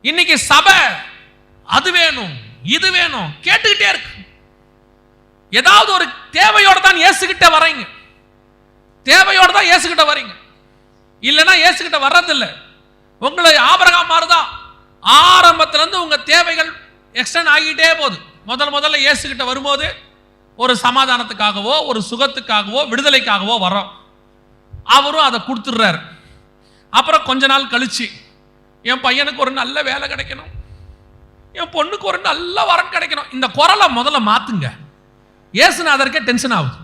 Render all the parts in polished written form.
இன்னைக்கு சபை அது வேணும் இது வேணும் கேட்டுக்கிட்டே இருக்கு. ஏதாவது ஒரு தேவையோட தான் இயேசுகிட்ட வரீங்க, தேவையோட தான் இயேசுகிட்ட வரீங்க, இல்லைன்னா இயேசுகிட்ட வர்றதில்லை. உங்களை ஆபிரகாம் மாதிரிதான் ஆரம்பத்துல இருந்து உங்க தேவைகள் எக்ஸ்டெண்ட் ஆகிட்டே போகுது. முதல்ல இயேசுகிட்ட வரும்போது ஒரு சமாதானத்துக்காகவோ ஒரு சுகத்துக்காகவோ விடுதலைக்காகவோ வரோம், அவரும் அதை கொடுத்துடுறாரு. அப்புறம் கொஞ்ச நாள் கழிச்சு என் பையனுக்கு ஒரு நல்ல வேலை கிடைக்கணும், என் பொண்ணுக்கு ஒரு நல்ல வரன் கிடைக்கணும், இந்த குரலை முதல்ல மாத்துங்க. இயேசுநாதருக்கே டென்ஷன் ஆகுது.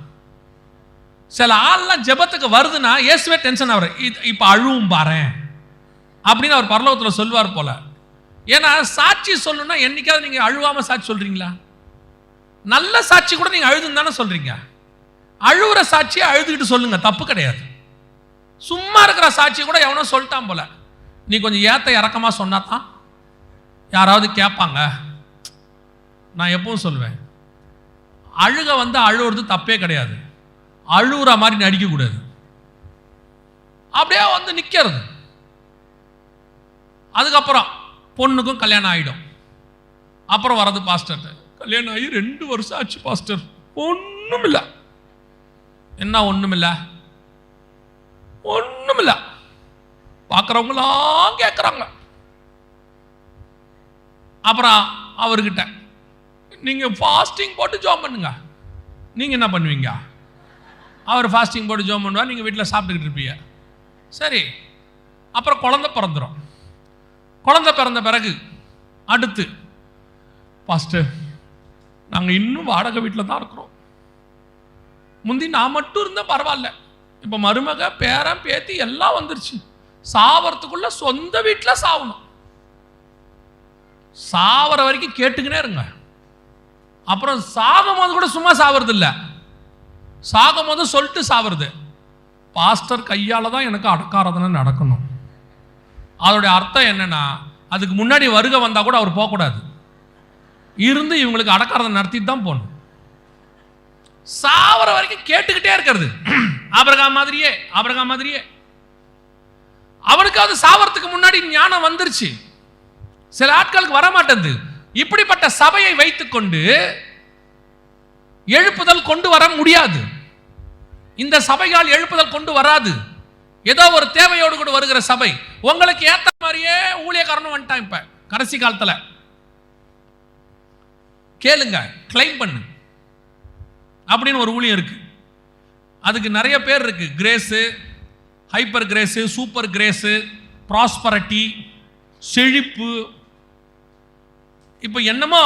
சில ஆள்லாம் ஜெபத்துக்கு வருதுன்னா இயேசுவே டென்ஷன் ஆகுற, இப்ப அழுவும் பாரு அப்படின்னு அவர் பரலோகத்தில் சொல்வார் போல. ஏன்னா சாட்சி சொல்லணும்னா என்னைக்காவது நீங்க அழுவாம சாட்சி சொல்றீங்களா? நல்ல சாட்சி கூட நீங்க அழுதுன்னு தானே சொல்றீங்க. அழுவுற சாட்சியை அழுதுகிட்டு சொல்லுங்க, தப்பு கிடையாது. சும்மா இருக்கிற சாட்சி கூட எவனோ சொல்லிட்டான் போல, நீ கொஞ்சம் ஏத்த இறக்கமா சொன்னாதான் யாராவது கேட்பாங்க. நான் எப்பவும் சொல்லுவேன், அழுக வந்து அழுவுறது தப்பே கிடையாது, அழுவுற மாதிரி நடிக்க கூடாது. அப்படியே வந்து நிக்கிறது. அதுக்கப்புறம் பொண்ணுக்கும் கல்யாணம் ஆகிடும். அப்புறம் வரது பாஸ்டர், கல்யாணம் ஆகி 2 வருஷம் ஆச்சு பாஸ்டர், ஒண்ணும் இல்லை. என்ன ஒண்ணும் இல்லை? ஒண்ணும் இல்லை. பார்க்குறவங்களாம் கேட்குறாங்க. அப்புறம் அவர்கிட்ட நீங்க ஃபாஸ்டிங் போட்டு ஜெபம் பண்ணுங்க. நீங்க என்ன பண்ணுவீங்க? அவர் ஃபாஸ்டிங் போட்டு ஜெபம் பண்ணுவார், நீங்க வீட்டில் சாப்பிட்டுக்கிட்டு இருப்பீங்க. சரி, அப்புறம் குழந்தை பிறந்துடும். குழந்தை பிறந்த பிறகு அடுத்து, பாஸ்டர் நாங்கள் இன்னும் வாடகை வீட்டில் தான் இருக்கிறோம். முந்தி நான் மட்டும் இருந்தால் பரவாயில்ல, இப்போ மருமக பேரன் பேத்தி எல்லாம் வந்துருச்சு. சாவறதுக்குள்ள சொந்த வீட்டில் சாவணும். சாவற வரைக்கும் கேட்டுக்கினே இருங்க. அப்புறம் சாகும் போது கூட சும்மா சாவறது இல்லை, சாகும் போது சொல்லிட்டு சாவறது. பாஸ்டர் கையால தான் எனக்கு அடக்காரதனை நடக்கணும். அதோடைய அர்த்தம் என்னன்னா, அதுக்கு முன்னாடி வருகை வந்தா கூட அவர் போகக்கூடாது, இருந்து இவங்களுக்கு அடக்காரதனை நடத்திட்டு தான் போகணும். சாவற வரைக்கும் கேட்டுக்கிட்டே இருக்கிறது. ஆபிரகாம் மாதிரியே அவனுக்கு அது சாவறதுக்கு முன்னாடி ஞானம் வந்துருச்சு. சில ஆட்களுக்கு வர மாட்டேங்குது. இப்படிப்பட்ட சபையை வைத்துக்கொண்டு எழுப்புதல் கொண்டு வர முடியாது. இந்த சபையால் எழுப்புதல் கொண்டு வராது. ஏதோ ஒரு தேவையோடு கூட வருகிற சபை. உங்களுக்கு ஏத்த மாதிரியே ஊழியக்காரனும் வந்துட்டான். இப்ப கடைசி காலத்துல கேளுங்க, கிளைம் பண்ணு அப்படின்னு ஒரு ஊழியம் இருக்கு. அதுக்கு நிறைய பேர் இருக்கு. Grace, hyper grace, super grace, prosperity, செழிப்பு. இப்போ என்னமோ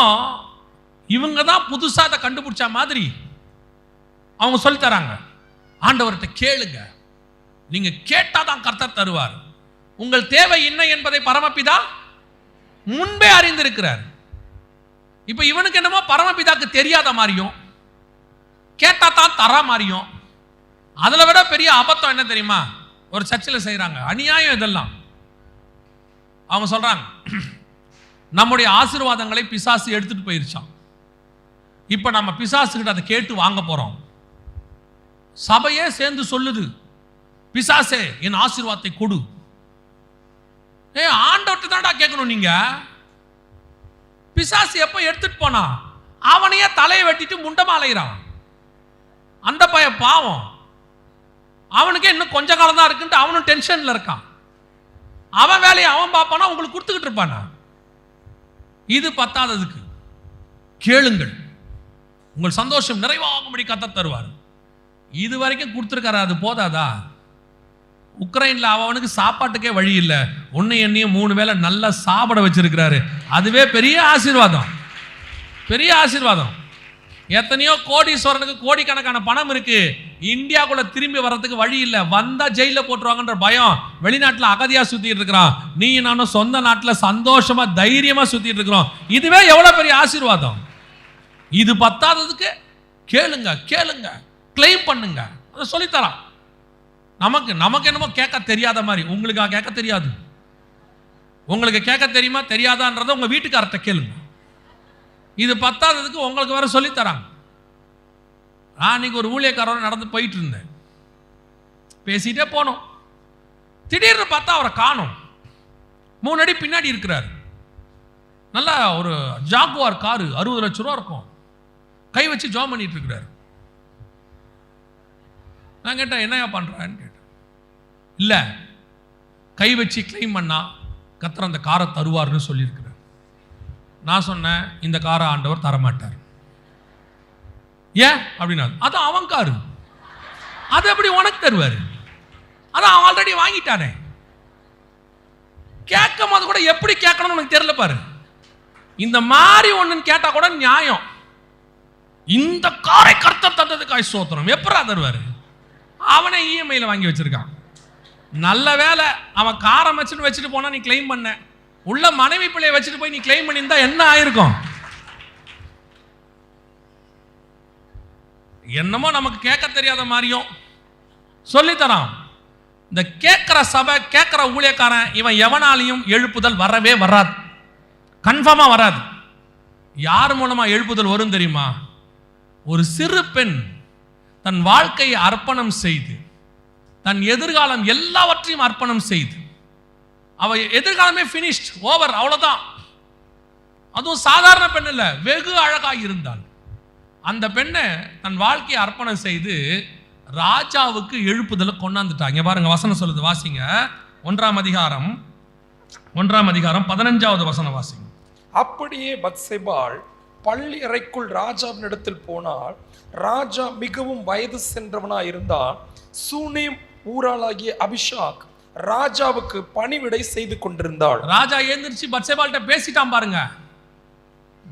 இவங்க தான் புதுசாக அதை கண்டுபிடிச்ச மாதிரி அவங்க சொல்லி தராங்க. ஆண்டவர்கிட்ட கேளுங்க, நீங்க கேட்டாதான் கர்த்தர் தருவார். உங்கள் தேவை என்ன என்பதை பரமபிதா முன்பே அறிந்திருக்கிறார். இப்போ இவனுக்கு என்னமோ பரமபிதாக்கு தெரியாத மாதிரியும் கேட்டா தான் தர மாதிரியும். அதுல விட பெரிய அபத்தம் என்ன தெரியுமா? ஒரு சர்ச்சில் செய்யறாங்க அநியாயம். இதெல்லாம் அவங்க சொல்றாங்க, நம்முடைய ஆசீர்வாதங்களை பிசாசு எடுத்துட்டு போயிருச்சான். இப்ப நம்ம பிசாசு கிட்ட அதை கேட்டு வாங்க போறோம். சபையே சேர்ந்து சொல்லுது, பிசாசே என் ஆசீர்வாதத்தை கொடு. ஆண்டவர்கிட்ட தான்டா கேட்கணும். நீங்க பிசாசு எப்ப எடுத்துட்டு போனா அவனையே தலையை வெட்டிட்டு முண்டமா அலைகிறான். அந்த பையன் பாவம், அவனுக்கே இன்னும் கொஞ்ச காலம் தான் இருக்குன்ட்டு அவனும் டென்ஷன்ல இருக்கான். அவன் வேலையை அவன் பார்ப்பானா, உங்களுக்கு கொடுத்துக்கிட்டு இருப்பானா? இது பத்தாததுக்கு கேளுங்கள், உங்கள் சந்தோஷம் நிறைவாகும்படி கர்த்தர் தருவார். இது வரைக்கும் கொடுத்துருக்காரு, அது போதாதா? உக்ரைன்ல அவனுக்கு சாப்பாட்டுக்கே வழி இல்லை, ஒன்னு எண்ணியும் 3 வேளை நல்லா சாப்பிட வச்சிருக்கிறாரு. அதுவே பெரிய ஆசீர்வாதம், பெரிய ஆசீர்வாதம். எத்தனையோ கோடீஸ்வரனுக்கு கோடிக்கணக்கான பணம் இருக்கு, இந்தியாக்குள்ள திரும்பி வர்றதுக்கு வழி இல்லை, வந்தா ஜெயில போட்டுருவாங்கன்ற பயம். வெளிநாட்டுல அகதியா சுத்திட்டு இருக்கிறான், நீ நானும் சொந்த நாட்டுல சந்தோஷமா தைரியமா சுத்திட்டு இருக்கிறோம். இதுவே எவ்வளவு பெரிய ஆசீர்வாதம். இது பத்தாததுக்கு கேளுங்க, கேளுங்க, கிளைம் பண்ணுங்க. அதை சொல்லித்தரான். நமக்கு என்னமோ கேட்க தெரியாத மாதிரி. உங்களுக்கு கேட்க தெரியாது. உங்களுக்கு கேட்க தெரியுமா தெரியாதான்றத உங்க வீட்டுக்காரர்கிட்ட கேளுங்க. இது பத்தாததுக்கு உங்களுக்கு வேற சொல்லி தராங்க. நான் இன்னைக்கு ஒரு ஊழியக்காரரோட நடந்து போயிட்டு இருந்தேன், பேசிட்டே போனோம். திடீர்னு பார்த்தா அவரை காணோம். 3 அடி பின்னாடி இருக்கிறார். நல்லா ஒரு ஜாகுவார் காரு 60 லட்ச ரூபா இருக்கும், கை வச்சு ஜாம் பண்ணிட்டு இருக்கிறாரு. நான் கேட்டேன், என்னையா பண்றான்னு கேட்டேன். இல்லை, கை வச்சு கிளைம் பண்ணா கர்த்தர் அந்த காரை தருவார்னு சொல்லியிருக்கிறார். நான் சொன்னேன், இந்த காரை ஆண்டவர் தரமாட்டார். ஏன் அப்படின்னா, அது அவன் காரு, அது எப்படி உனக்கு தருவாரு? அதான் ஆல்ரெடி வாங்கிட்டானே. கேட்கும் போது கூட எப்படி கேட்கணும்னு எனக்கு தெரியல பாரு. இந்த மாதிரி ஒண்ணுன்னு கேட்டா கூட நியாயம். இந்த காரை கர்த்தர் தந்ததுக்காய் ஸ்தோத்திரம், எப்பரா தருவாரு? அவனே இஎம்ஐல வாங்கி வச்சிருக்கான். நல்ல வேலை அவன் காரை வச்சுட்டு போனா நீ கிளைம் பண்ண, உள்ள மனைவி பிள்ளையை வச்சுட்டு போய் நீ கிளைம் பண்ணியிருந்தா என்ன ஆயிருக்கும்? என்னமோ நமக்கு கேட்க தெரியாத மாதிரியும் சொல்லித்தரான். இந்த கேட்கிற சபை, கேட்கிற ஊழியக்காரன், இவன் எவனாலையும் எழுப்புதல் வரவே வராது, கன்ஃபார்மா வராது. யார் மூலமா எழுப்புதல் வரும் தெரியுமா? ஒரு சிறு பெண் தன் வாழ்க்கையை அர்ப்பணம் செய்து, தன் எதிர்காலம் எல்லாவற்றையும் அர்ப்பணம் செய்து, அவ எதிர்காலமே பினிஷ்ட், ஓவர், அவ்வளவுதான். அதுவும் சாதாரண பெண் இல்ல, வெகு அழகாக இருந்தாள். அந்த பெண்ணை தன் வாழ்க்கையை அர்ப்பணம் செய்து ராஜாவுக்கு எழுப்புதலை கொண்டாந்துட்டாங்க. பாருங்க, வசனம் சொல்லுது, வாசிங்க. 1ஆம் அதிகாரம் 15வது வசனம் வாசிங்க. அப்படியே பத்சேபாள் பள்ளி அறைக்குள் ராஜாவினிடத்தில் போனாள். ராஜா மிகவும் வயது சென்றவனாய் இருந்தான். சூனேம் ஊராளாகிய அபிஷாக் ராஜாவுக்கு பணிவிடை செய்து கொண்டிருந்தாள். ராஜா எழுந்திருச்சு பத்சேபாள்கிட்ட பேசிட்டான் பாருங்க.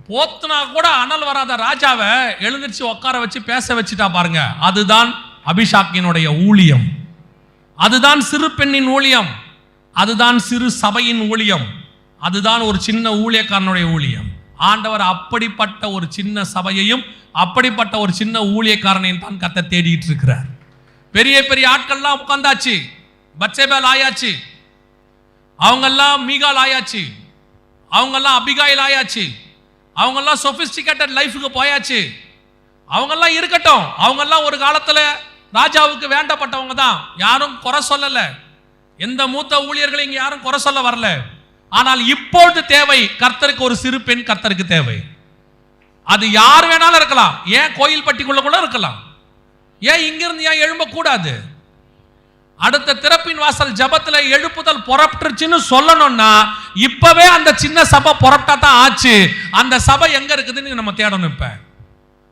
போத்துனா கூட அனல் வராத ராஜாவை எழுந்திருச்சு உட்கார வச்சு பேச வச்சுட்டா பாருங்க. அதுதான் அபிஷாக்கினுடைய ஊழியம், அதுதான் சிறு பெண்ணின் ஊழியம், அதுதான் சிறு சபையின் ஊழியம், அதுதான் ஒரு சின்ன ஊழியக்காரனுடைய ஊழியம். ஆண்டவர் அப்படிப்பட்ட ஒரு சின்ன சபையையும் அப்படிப்பட்ட ஒரு சின்ன ஊழியக்காரனையும் தான் கர்த்தர் தேடிட்டு இருக்கிறார். பெரிய பெரிய ஆட்கள்லாம் உட்கார்ந்தாச்சு, பத்சேபாள் ஆயாச்சு, அவங்கெல்லாம் மீகால் ஆயாச்சு, அவங்கெல்லாம் அபிகாயில் ஆயாச்சு, அவங்கெல்லாம் சொபிஸ்டிகேட்டட் லைஃபுக்கு போயாச்சு. அவங்கெல்லாம் இருக்கட்டும், அவங்கெல்லாம் ஒரு காலத்துல ராஜாவுக்கு வேண்டப்பட்டவங்க தான், யாரும் குறை சொல்லல. எந்த மூத்த ஊழியர்களை இங்க யாரும் குறை சொல்ல வரல. ஆனால் இப்பொழுது தேவை கர்த்தருக்கு ஒரு சிறு பெண், கர்த்தருக்கு தேவை. அது யார் வேணாலும் இருக்கலாம், ஏன் கோயில் பட்டிக்குள்ள கூட இருக்கலாம், ஏன் இங்கிருந்து ஏன் எழும்ப கூடாது? அடுத்த திறப்பின் வாசல் ஜபத்துல எழுப்புதல் புறப்பட்டுருச்சுன்னு சொல்லணும்னா இப்பவே அந்த சின்ன சபை புறப்பட்டா தான் ஆச்சு. அந்த சபை எங்க இருக்குதுன்னு நம்ம தேடணும். இப்ப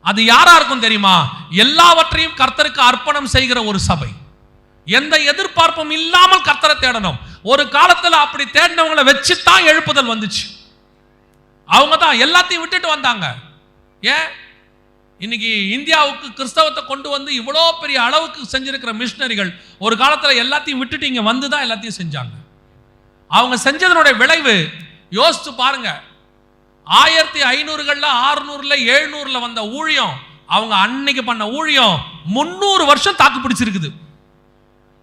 அது யாரா இருக்கும் தெரியுமா? எல்லாவற்றையும் கர்த்தருக்கு அர்ப்பணம் செய்கிற ஒரு சபை, எந்த எதிர்பார்ப்பும் இல்லாமல் கர்த்தரை தேடணும். ஒரு காலத்துல அப்படி தேடினவங்களை வச்சுதான் எழுப்புதல் வந்துச்சு. அவங்க தான் எல்லாத்தையும் விட்டுட்டு வந்தாங்க. ஏன் இன்னைக்கு இந்தியாவுக்கு கிறிஸ்தவத்தை கொண்டு வந்து இவ்வளோ பெரிய அளவுக்கு செஞ்சிருக்கிற மிஷனரிகள் ஒரு காலத்துல எல்லாத்தையும் விட்டுட்டு இங்க வந்து தான் எல்லாத்தையும் செஞ்சாங்க. அவங்க செஞ்சதனுடைய விளைவு யோசிச்சு பாருங்க. 1500களில் 600ல 700ல வந்த ஊழியம், அவங்க அன்னைக்கு பண்ண ஊழியம் 300 வருஷம் தாக்கு பிடிச்சிருக்குது.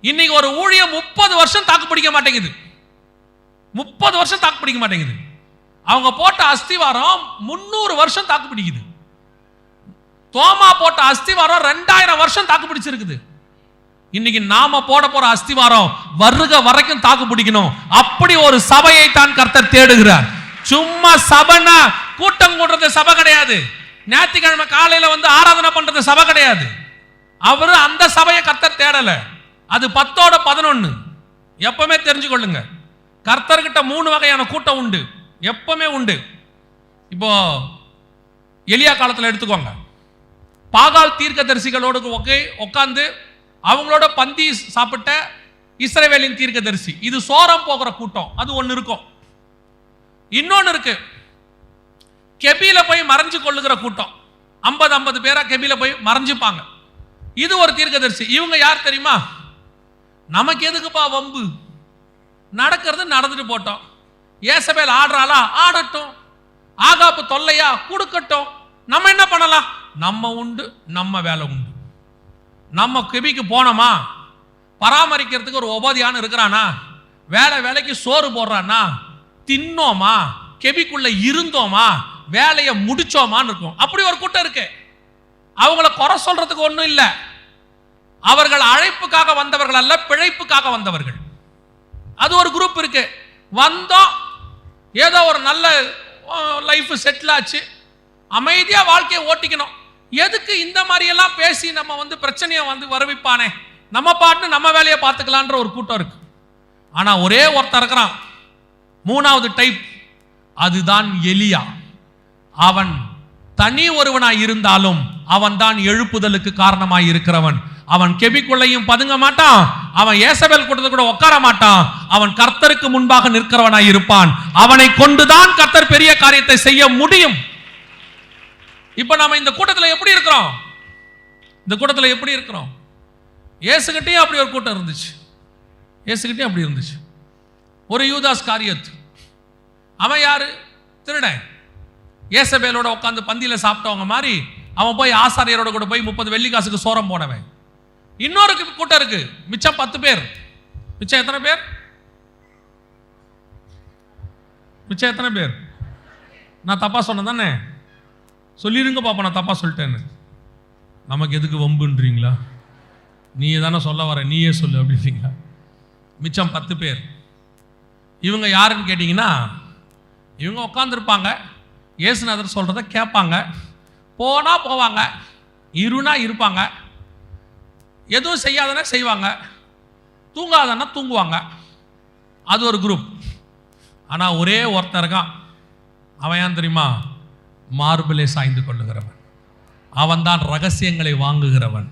இன்னைக்கு ஒரு ஊழியம் 30 வருஷம் தாக்கு பிடிக்க மாட்டேங்குது, 30 வருஷம் தாக்கு பிடிக்க மாட்டேங்குது. அவங்க போட்ட அஸ்திவாரம் 300 வருஷம் தாக்கு பிடிக்குது. தோமா போட்ட அஸ்திவாரம் 2000 வருஷம் தாக்கு பிடிச்சிருக்குது. இன்னைக்கு நாம போட போற அஸ்திவாரம் வருக வரைக்கும் தாக்கு பிடிக்கணும். அப்படி ஒரு சபையை தான் கர்த்தர் தேடுகிறார். சும்மா சபைனா கூட்டம் கூடுறது சபை கிடையாது, ஞாயிற்றுக்கிழமை காலையில வந்து ஆராதனை பண்றது சபை கிடையாது. அவரு அந்த சபையை கர்த்தர் தேடல. அது 10ஓட 11. எப்பவுமே தெரிஞ்சுக்கொள்ளுங்க, கர்த்தர்கிட்ட 3 வகையான கூட்டம் உண்டு, எப்பவுமே உண்டு. இப்போ எலியா காலத்துல எடுத்துக்கோங்க, பாகால் தீர்க்கதரிசிகளோடு உட்கார்ந்து அவங்களோட பந்தி சாப்பிட்ட இஸ்ரவேலின் தீர்க்கதரிசி, இது சோரம் போகிற கூட்டம், அது ஒன்று இருக்கும். இன்னொன்று இருக்கு, கெபில போய் மறைஞ்சு கொள்ளுகிற கூட்டம், 50 பேரா கெபில போய் மறைஞ்சுப்பாங்க. இது ஒரு தீர்க்கதரிசி. இவங்க யார் தெரியுமா? நமக்கு எதுக்குப்பா வம்பு, நடக்கிறது நடந்துட்டு போட்டோம், ஏசபேல் ஆடுறாளா ஆடட்டும், ஆகாப்பு தொல்லையா கொடுக்கட்டும், நம்ம என்ன பண்ணலாம், நம்ம உண்டு நம்ம வேலை உண்டு. நம்ம கெபிக்கு போனோமா, பராமரிக்கிறதுக்கு ஒரு உபாதியான இருக்கிறானா, வேலைக்கு சோறு போடுறானா, தின்னோமா, கெபிக்குள்ள இருந்தோமா, வேலையை முடிச்சோமான்னு இருக்கும். அப்படி ஒரு கூட்டம் இருக்கு. அவங்கள குறை சொல்றதுக்கு ஒன்றும் இல்லை. அவர்கள் அழைப்புக்காக வந்தவர்கள் அல்ல, பிழைப்புக்காக வந்தவர்கள். அது ஒரு குரூப் இருக்கு. வந்தோம், ஏதோ ஒரு நல்ல லைஃப் செட்டில் ஆச்சு, அமைதியா வாழ்க்கையை ஓட்டிக்கணும். எதுக்கு இந்த மாதிரி எல்லாம் பேசி நம்ம பிரச்சனையை வரவிப்பானே, நம்ம பாட்டு நம்ம வேலையை பார்த்துக்கலான்ற ஒரு கூட்டம் இருக்கு. ஆனா ஒரே ஒருத்தர் இருக்கிறான், மூணாவது டைப், அதுதான் எலியா. அவன் தனி ஒருவனாய் இருந்தாலும் அவன் தான் எழுப்புதலுக்கு காரணமாய் இருக்கிறவன். அவன் கெபிக்குள்ளையும் பதுங்க மாட்டான், அவன் ஏசபேல் கூட்டத்தில் கூட உட்கார மாட்டான், அவன் கர்த்தருக்கு முன்பாக நிற்கிறவனாய் இருப்பான். அவனை கொண்டுதான் கர்த்தர் பெரிய காரியத்தை செய்ய முடியும். இப்ப நாம இந்த கூட்டத்தில் எப்படி இருக்கிறோம்? இந்த கூட்டத்தில் எப்படி இருக்கிறோம்? இயேசுகிட்டயும் அப்படி ஒரு கூட்டம் இருந்துச்சு, இயேசுகிட்டயும் அப்படி இருந்துச்சு. ஒரு யூதாஸ் காரியத், அவன் யாரு? திருடன். ஏசபேலோட உட்காந்து பந்தியில சாப்பிட்டவங்க மாதிரி அவன் போய் ஆசாரியரோட கூட போய் 30 வெள்ளிக்காசுக்கு சோரம் போனவன். இன்னொரு கூட்டம் இருக்கு, மிச்சம் 10 பேர். மிச்சம் எத்தனை பேர்? மிச்சம் எத்தனை பேர்? நான் தப்பா சொன்னேன் தானே? சொல்லிருங்க பாப்பா, நான் தப்பா சொல்லிட்டேன்னு. நமக்கு எதுக்கு வம்புன்றீங்களா? நீ தானே சொல்ல வர, நீயே சொல்லு அப்படின்றீங்களா? மிச்சம் 10 பேர். இவங்க யாருன்னு கேட்டீங்கன்னா, இவங்க உட்காந்துருப்பாங்க, இயேசுநாதர் சொல்றத கேட்பாங்க, போனா போவாங்க, இருனா இருப்பாங்க, எதுவும் செய்யாதனா செய்வாங்க, தூங்காதனா தூங்குவாங்க. அது ஒரு குரூப். ஆனா ஒரே ஒருத்தர் இருக்கான், அவன் ஏன் தெரியுமா? மார்பிலே சாய்ந்து கொள்ளுகிறவன். அவன் தான் ரகசியங்களை வாங்குகிறவன்,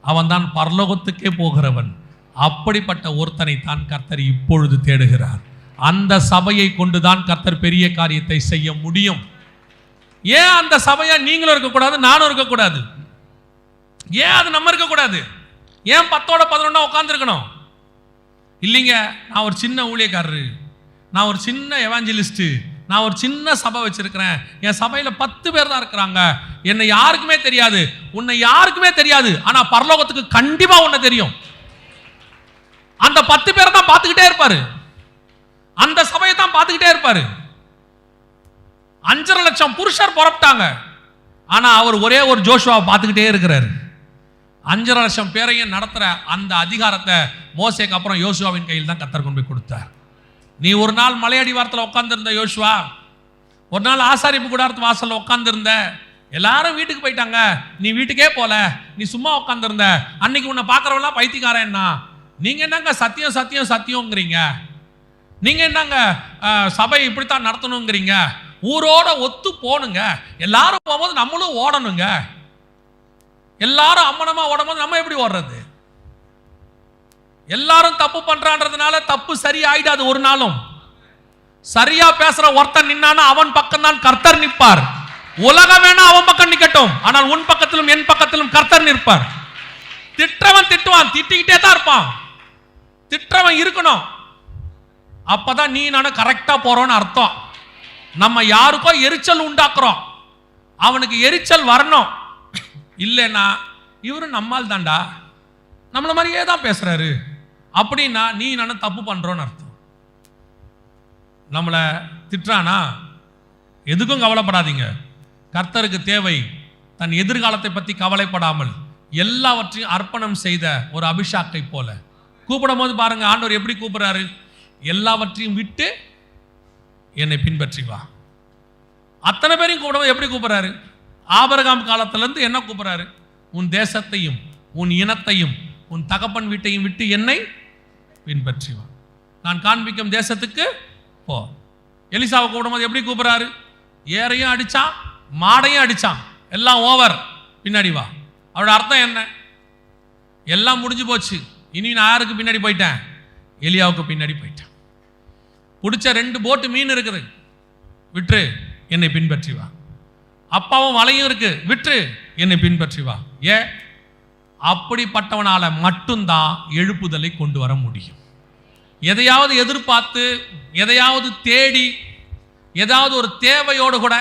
அவன் தான் பரலோகத்துக்கே போகிறவன். அப்படிப்பட்ட ஒருத்தனை தான் கர்த்தர் இப்பொழுது தேடுகிறார். அந்த சபையை கொண்டுதான் கர்த்தர் பெரிய காரியத்தை செய்ய முடியும். ஏன் அந்த சபையா நீங்களும் இருக்கக்கூடாது, நானும் இருக்கக்கூடாது? ஏன் அது நம்ம இருக்கக்கூடாது? ஏன் 10ஓட 11 உட்கார்ந்து இருக்கணும்? இல்லைங்க, நான் ஒரு சின்ன ஊழியக்காரரு, நான் ஒரு சின்ன எவாஞ்சலிஸ்ட், நான் ஒரு சின்ன சபை வச்சிருக்கிறேன், என் சபையில 10 பேர் தான் இருக்கிறாங்க, என்னை யாருக்குமே தெரியாது, உன்னை யாருக்குமே தெரியாது, ஆனா பரலோகத்துக்கு கண்டிப்பா உன்னை தெரியும். அந்த 10 பேரை தான் பார்த்துக்கிட்டே இருப்பாரு, அந்த சபையை தான் பார்த்துக்கிட்டே இருப்பாரு. 5.5 லட்சம் புருஷர் புறப்பட்டாங்க, ஆனா அவர் ஒரே ஒரு ஜோஷுவா பார்த்துக்கிட்டே இருக்கிறாரு. 5.5 லட்சம் பேரையும் நடத்துற அந்த அதிகாரத்தை மோசேக்கு அப்புறம் யோசுவாவின் கையில் தான் கர்த்தர் கொண்டு போய் கொடுத்தார். நீ ஒரு நாள் மலையடி வாரத்தில் உட்கார்ந்திருந்த யோசுவா, ஒரு நாள் ஆசாரிப்பு கூடாரத்து வாசல்ல உட்கார்ந்திருந்த, எல்லாரும் வீட்டுக்கு போயிட்டாங்க, நீ வீட்டுக்கே போல, நீ சும்மா உட்கார்ந்திருந்த. அன்னைக்கு உன்னை பார்க்கறவெல்லாம் பைத்தியக்காரன்னா, நீங்க என்னங்க சத்தியம் சத்தியம் சத்தியம்ங்கிறீங்க, நீங்க என்னங்க சபை இப்படித்தான் நடத்தணுங்கிறீங்க, ஊரோட ஒத்து போனுங்க, எல்லாரும் போகும்போது நம்மளும் ஓடணுங்க, எல்லாரும் அம்மனமா ஓடும்போது நம்ம எப்படி ஓடுறது? எல்லாரும் தப்பு பண்றான்றதுனால தப்பு சரி ஆயிடாது. ஒரு நாளும் சரியா பேசுற ஒருத்தன் நின்னானா அவன் பக்கம் தான் கர்த்தர் நிற்பார். உலகம் வேணா அவன் பக்கம் நிக்கட்டும், ஆனால் உன் பக்கத்திலும் என் பக்கத்திலும் கர்த்தர் நிற்பார். திட்டவன் திட்டுவான், திட்டிக்கிட்டே தான் இருப்பான், திட்டவன் இருக்கணும். அப்பதான் நீ நானும் கரெக்டா போறோம்னு அர்த்தம். நம்ம யாருக்கோ எரிச்சல் உண்டாக்குறோம், அவனுக்கு எரிச்சல் வரணும். இல்லைன்னா இவரு நம்மால் தாண்டா, நம்மள மாதிரியே தான் பேசுறாரு அப்படின்னா நீ நானும் தப்பு பண்றோன்னு அர்த்தம். நம்மளை திட்டுறானா எதுக்கும் கவலைப்படாதீங்க. கர்த்தருக்கு தேவை தன் எதிர்காலத்தை பற்றி கவலைப்படாமல் எல்லாவற்றையும் அர்ப்பணம் செய்த ஒரு அபிஷாக்கை போல. கூப்பிடும் போது பாருங்க ஆண்டவர் எப்படி கூப்பிடுறாரு, எல்லாவற்றையும் விட்டு என்னை பின்பற்றி வா. அத்தனை பேரையும் கூப்பிடும்போது எப்படி கூப்பிடுறாரு? ஆபிரகாம் காலத்திலிருந்து என்ன கூப்பிடுறாரு? உன் தேசத்தையும் உன் இனத்தையும் உன் தகப்பன் வீட்டையும் விட்டு என்னை பின்பற்றி வா, நான் காண்பிக்கும் தேசத்துக்கு போ. எலிசாவை கூப்பிடும்போது எப்படி கூப்பிடுறாரு? ஏரையும் அடிச்சான், மாடையும் அடிச்சான், எல்லாம் ஓவர், பின்னாடி வா. அவரோட அர்த்தம் என்ன? எல்லாம் முடிஞ்சு போச்சு, இனி நான் யாருக்கு பின்னாடி போயிட்டேன்? எலியாவுக்கு பின்னாடி போயிட்டேன். பிடிச்ச 2 போட்டு மீன் இருக்குது, விற்று என்னை பின்பற்றி வா. அப்பாவும் வலையும் இருக்கு, விற்று என்னை பின்பற்றி வா. ஏன்? அப்படிப்பட்டவனால மட்டும்தான் எழுப்புதலை கொண்டு வர முடியும். எதையாவது எதிர்பார்த்து, எதையாவது தேடி, ஏதாவது ஒரு தேவையோடு கூட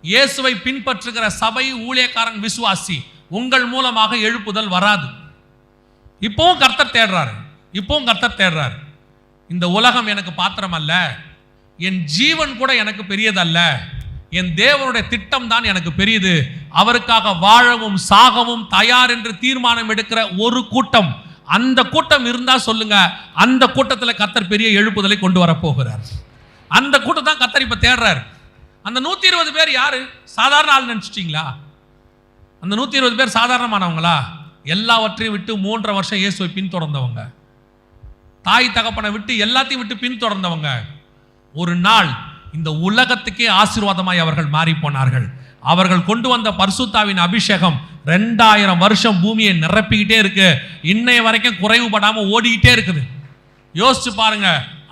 இயேசுவை பின்பற்றுகிற சபை ஊழியக்காரன் விசுவாசி உங்கள் மூலமாக எழுப்புதல் வராது. இப்பவும் கர்த்தர் தேடுறாரு, இப்பவும் கர்த்தர் தேடுறாரு. இந்த உலகம் எனக்கு பாத்திரம் அல்ல, என் ஜீவன் கூட எனக்கு பெரியதல்ல, என் தேவனுடைய திட்டம் தான் எனக்கு பெரியது. அவருக்காக வாழவும் சாகவும் தயார் என்று தீர்மானம் எடுக்கிற ஒரு கூட்டம், அந்த கூட்டம் இருந்தா சொல்லுங்க, அந்த கூட்டத்தில் கர்த்தர் பெரிய எழுப்புதலை கொண்டு வர போகிறார். அந்த கூட்டம் தான் கர்த்தர் இப்ப தேடுறார். அந்த 120 பேர் யாரு? சாதாரண ஆள் நினைச்சிட்டீங்களா? அந்த 120 பேர் சாதாரணமானவங்களா? எல்லாவற்றையும் விட்டு 3.5 வருஷம் இயேசுவை பின்தொடர்ந்தவங்க, தாய் தகப்பனை விட்டு எல்லாத்தையும் விட்டு பின்தொடர்ந்தவங்க. ஒரு நாள் இந்த உலகத்துக்கே ஆசீர்வாதமாய் அவர்கள் மாறி போனார்கள். அவர்கள் கொண்டு வந்த பரிசுத்தாவின் அபிஷேகம் 2000 வருஷம் பூமியை நிரப்பிக்கிட்டே இருக்கு. இன்னைய வரைக்கும் குறைவுபடாம ஓடிக்கிட்டே இருக்குது. யோசிச்சு பாருங்க,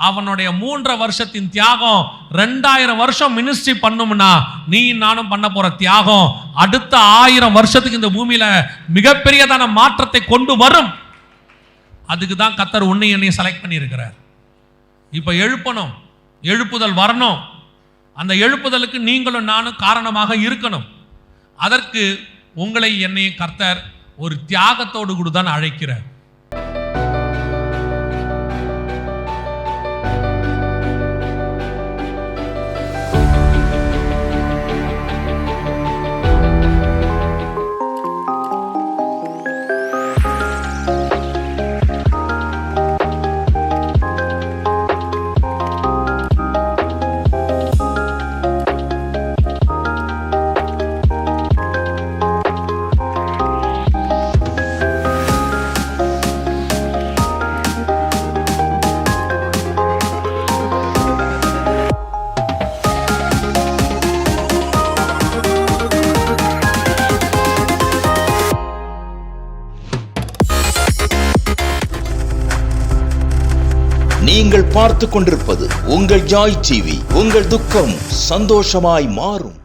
அவனுடைய 3.5 வருஷத்தின் தியாகம் 2000 வருஷம் மினிஸ்ட்ரி பண்ணும்னா நீ நானும் பண்ண போற தியாகம் அடுத்த 1000 வருஷத்துக்கு இந்த பூமியில மிகப்பெரியதான மாற்றத்தை கொண்டு வரும். அதுக்கு தான் கர்த்தர் உன்னை என்னையும் செலக்ட் பண்ணி இருக்கிறார். இப்ப எழுப்பணும், எழுப்புதல் வரணும். அந்த எழுப்புதலுக்கு நீங்களும் நானும் காரணமாக இருக்கணும். அதற்கு உங்களை என்னையும் கர்த்தர் ஒரு தியாகத்தோடு கூட தான் அழைக்கிறார். நீங்கள் பார்த்து கொண்டிருப்பது உங்கள் ஜாய் டிவி. உங்கள் துக்கம் சந்தோஷமாய் மாறும்.